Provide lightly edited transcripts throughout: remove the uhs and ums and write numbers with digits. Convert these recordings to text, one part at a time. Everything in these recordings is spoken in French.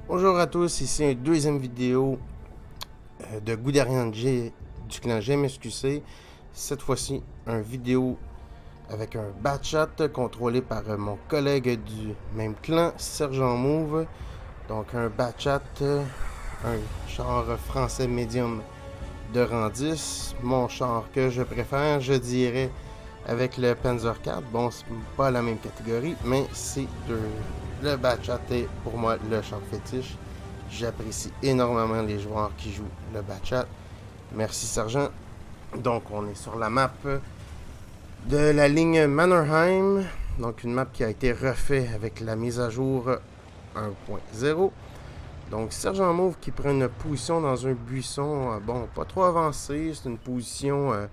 Bonjour à tous, ici une deuxième vidéo de Guderian G du clan GMSQC. Cette fois-ci, une vidéo avec un Batchat contrôlé par mon collègue du même clan, Sergent Move. Donc un Batchat, un char français médium de rang 10. Mon char que je préfère, je dirais, avec le Panzer 4. Bon, c'est pas la même catégorie, mais c'est le Batchat est pour moi le char fétiche. J'apprécie énormément les joueurs qui jouent le Batchat. Merci Sergent. Donc on est sur la map de la ligne Mannerheim. Donc une map qui a été refaite avec la mise à jour 1.0. Donc Sergent Mauve qui prend une position dans un buisson, bon, pas trop avancé. C'est une position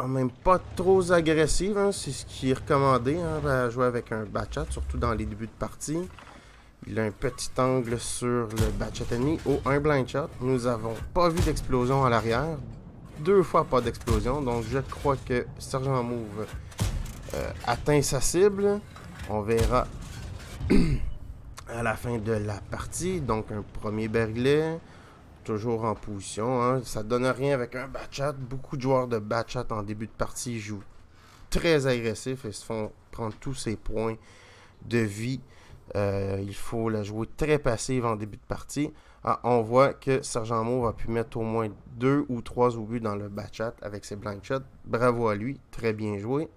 même pas trop agressive. Hein, c'est ce qui est recommandé à jouer avec un Batchat, surtout dans les débuts de partie. Il a un petit angle sur le Batchat ennemi. Oh, un blind shot. Nous avons pas vu d'explosion à l'arrière. 2 fois pas d'explosion. Donc je crois que Sergent Move atteint sa cible. On verra à la fin de la partie. Donc un premier barillet. Toujours en position. Hein. Ça donne rien avec un Batchat. Beaucoup de joueurs de Batchat en début de partie jouent très agressif et se font prendre tous ses points de vie. Il faut la jouer très passive en début de partie. On voit que Sergent Mauve a pu mettre au moins 2 ou 3 obus dans le Batchat avec ses blind shots. Bravo à lui, très bien joué.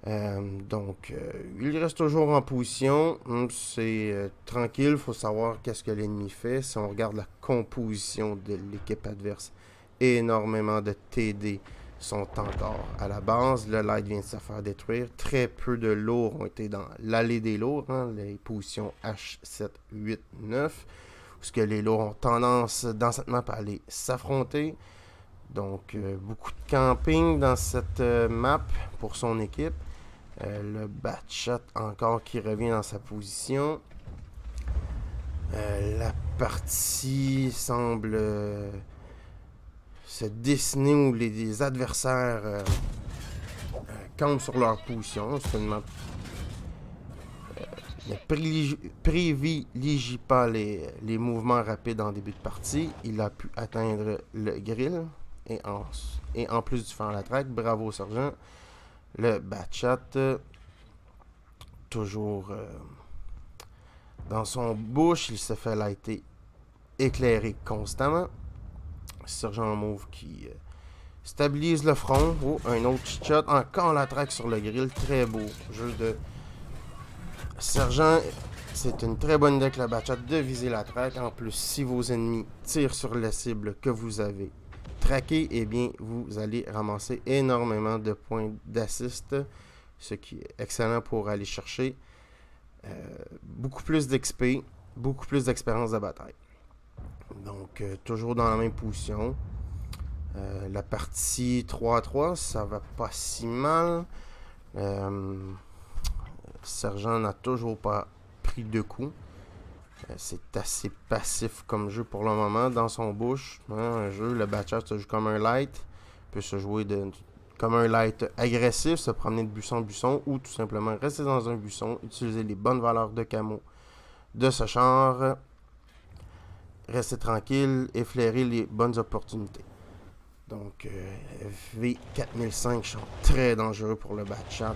Il reste toujours en position. C'est tranquille, il faut savoir qu'est-ce que l'ennemi fait. Si on regarde la composition de l'équipe adverse, énormément de TD sont encore à la base. Le light vient de se faire détruire. Très peu de lourds ont été dans l'allée des lourds, les positions H7, 8, 9, parce que les lourds ont tendance dans cette map à aller s'affronter. Donc, beaucoup de camping dans cette map pour son équipe. Le Batchat encore qui revient dans sa position. La partie semble se dessiner où les adversaires campent sur leur position. C'est une map ne privilégie pas les mouvements rapides en début de partie. Il a pu atteindre le grill et en plus du faire la track. Bravo Sergent. Le Batchat toujours dans son bouche, il se fait lighter éclairé constamment. Sergent Mauve qui stabilise le front. Oh, un autre shot. Encore la traque sur le grill. Très beau jeu de Sergent. C'est une très bonne idée avec la Batchat de viser la traque. En plus, si vos ennemis tirent sur la cible que vous avez traqué, eh bien, vous allez ramasser énormément de points d'assist. Ce qui est excellent pour aller chercher beaucoup plus d'XP, beaucoup plus d'expérience de bataille. Donc, toujours dans la même position. La partie 3-3, ça va pas si mal. Sergent n'a toujours pas pris de coups. C'est assez passif comme jeu pour le moment dans son bouche. Un jeu, le Batchat se joue comme un light. Peut se jouer comme un light agressif, se promener de buisson en buisson ou tout simplement rester dans un buisson, utiliser les bonnes valeurs de camo de ce char, rester tranquille et flairer les bonnes opportunités. Donc, FV4005 sont très dangereux pour le Batchat.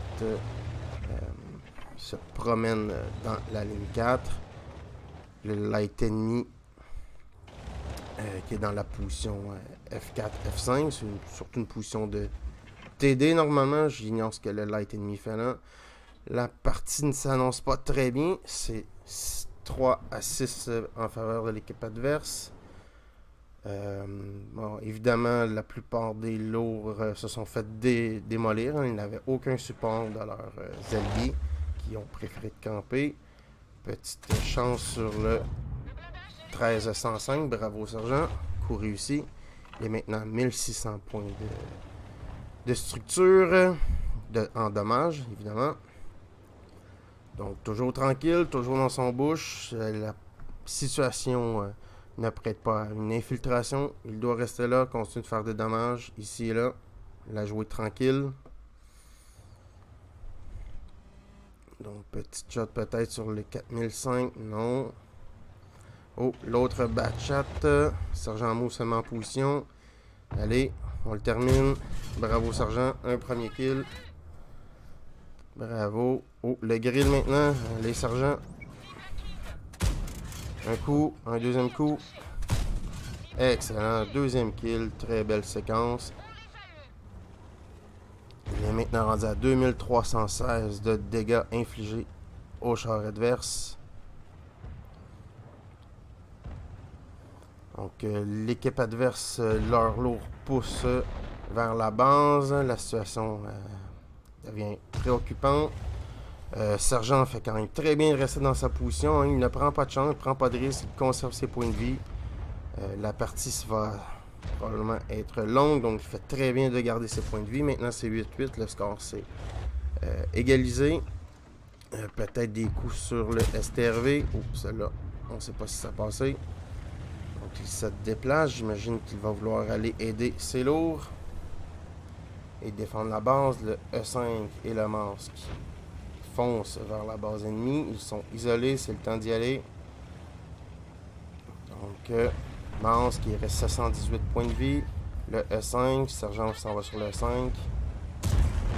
Se promène dans la ligne 4. Le light ennemi qui est dans la position F4, F5. C'est surtout une position de TD normalement. J'ignore ce que le light ennemi fait là. La partie ne s'annonce pas très bien. C'est 3 à 6 en faveur de l'équipe adverse. Bon, évidemment, la plupart des lourds se sont fait démolir. Ils n'avaient aucun support dans leurs alliés qui ont préféré de camper. Petite chance sur le 1305. Bravo, sergent. Coup réussi. Il est maintenant 1600 points de structure. En dommages, évidemment. Donc, toujours tranquille, toujours dans son bouche. La situation ne prête pas à une infiltration. Il doit rester là, continuer de faire des dommages ici et là. La jouer tranquille. Donc, petit shot peut-être sur les 4005. Non. Oh, l'autre batchat. Sergent Mou se met en position. Allez, on le termine. Bravo, Sergent. Un premier kill. Bravo. Oh, le grill maintenant. Allez, Sergent. Un coup. Un deuxième coup. Excellent. Deuxième kill. Très belle séquence. Il est maintenant rendu à 2316 de dégâts infligés au char adverse. Donc, l'équipe adverse, leur lourd pousse vers la base. La situation devient préoccupante. Sergent fait quand même très bien de rester dans sa position. Hein. Il ne prend pas de chance, il ne prend pas de risque, il conserve ses points de vie. La partie va probablement être longue, donc il fait très bien de garder ses points de vie. Maintenant, c'est 8-8, le score s'est égalisé. Peut-être des coups sur le STRV. Oh, celle-là, on ne sait pas si ça a passé. Donc, il se déplace. J'imagine qu'il va vouloir aller aider ses lourds et défendre la base. Le E5 et le masque foncent vers la base ennemie. Ils sont isolés, c'est le temps d'y aller. Donc, masque, il reste 718 points de vie. Le E5, Sergent s'en va sur le 5.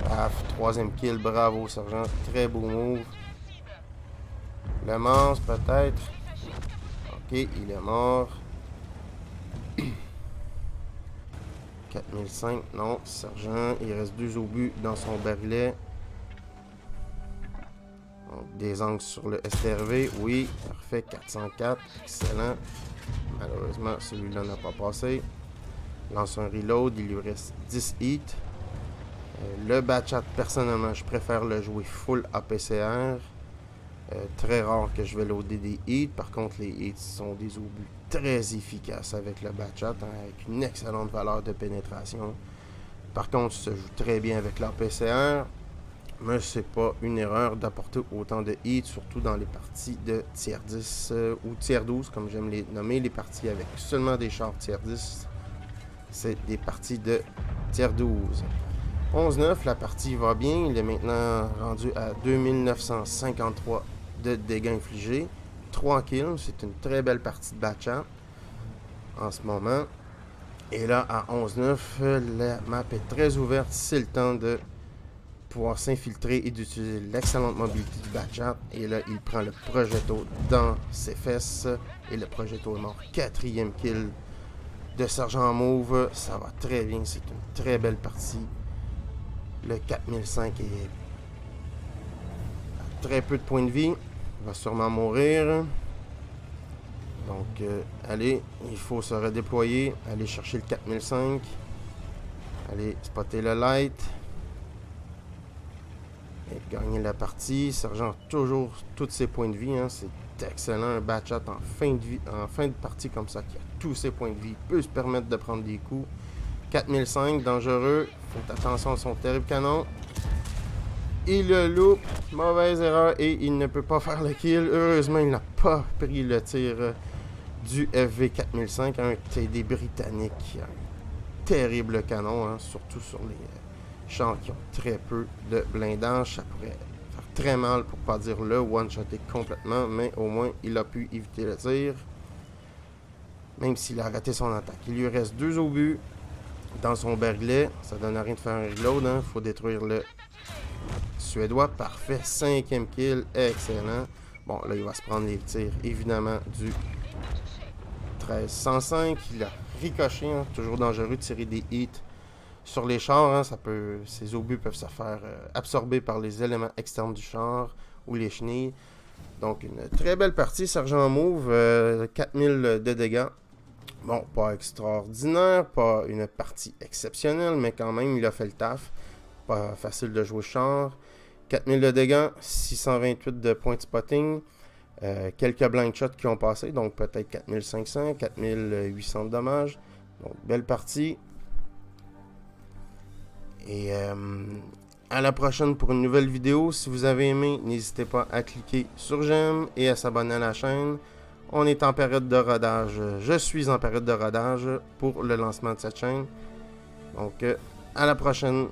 Paf, troisième kill, bravo Sergent, très beau move. Le masque peut-être. Ok, il est mort. 4005, non, Sergent, il reste 2 obus dans son barillet. Donc, des angles sur le STRV, oui, parfait, 404, excellent. Malheureusement, celui-là n'a pas passé. Lance un reload, il lui reste 10 hits. Le batchat, personnellement, je préfère le jouer full APCR. Très rare que je vais loader des hits. Par contre, les hits sont des obus très efficaces avec le batchat, hein, avec une excellente valeur de pénétration. Par contre, ça joue très bien avec l'APCR. Mais c'est pas une erreur d'apporter autant de hits, surtout dans les parties de tiers 10 ou tiers 12, comme j'aime les nommer. Les parties avec seulement des chars tiers 10, c'est des parties de tiers 12. 11-9, la partie va bien. Il est maintenant rendu à 2953 de dégâts infligés. 3 kills, c'est une très belle partie de batchat en ce moment. Et là, à 11-9, la map est très ouverte. C'est le temps de pouvoir s'infiltrer et d'utiliser l'excellente mobilité du batchat. Et là, il prend le Progetto dans ses fesses. Et le Progetto est mort. 4e kill de Sergent Mauve. Ça va très bien. C'est une très belle partie. Le 4005 est à très peu de points de vie. Il va sûrement mourir. Donc, allez, il faut se redéployer. Aller chercher le 4005. Allez, spotter le light. Et gagner la partie. Sergent a toujours tous ses points de vie. Hein. C'est excellent. Un batchat en fin de partie comme ça, qui a tous ses points de vie, peut se permettre de prendre des coups. 4005, dangereux. Faites attention à son terrible canon. Il le loupe. Mauvaise erreur et il ne peut pas faire le kill. Heureusement, il n'a pas pris le tir du FV4005. Un TD britannique. Un terrible canon, hein, surtout sur les chars qui ont très peu de blindage. Ça pourrait faire très mal, pour pas dire le one-shotter complètement. Mais au moins, il a pu éviter le tir. Même s'il a raté son attaque. Il lui reste 2 obus dans son barillet. Ça donne à rien de faire un reload. Il faut détruire le Suédois. Parfait. 5e kill. Excellent. Bon, là, il va se prendre les tirs, évidemment, du 1305. Il a ricoché. Hein. Toujours dangereux de tirer des hits sur les chars. Hein. Ces obus peuvent se faire absorber par les éléments externes du char ou les chenilles. Donc, une très belle partie. Sergent Mauve, 4000 de dégâts. Bon, pas extraordinaire, pas une partie exceptionnelle, mais quand même, il a fait le taf. Pas facile de jouer char. 4000 de dégâts, 628 de points de spotting. Quelques blind shots qui ont passé, donc peut-être 4500, 4800 de dommages. Donc, belle partie. Et à la prochaine pour une nouvelle vidéo. Si vous avez aimé, n'hésitez pas à cliquer sur j'aime et à s'abonner à la chaîne. On est en période de rodage. Je suis en période de rodage pour le lancement de cette chaîne. Donc, à la prochaine.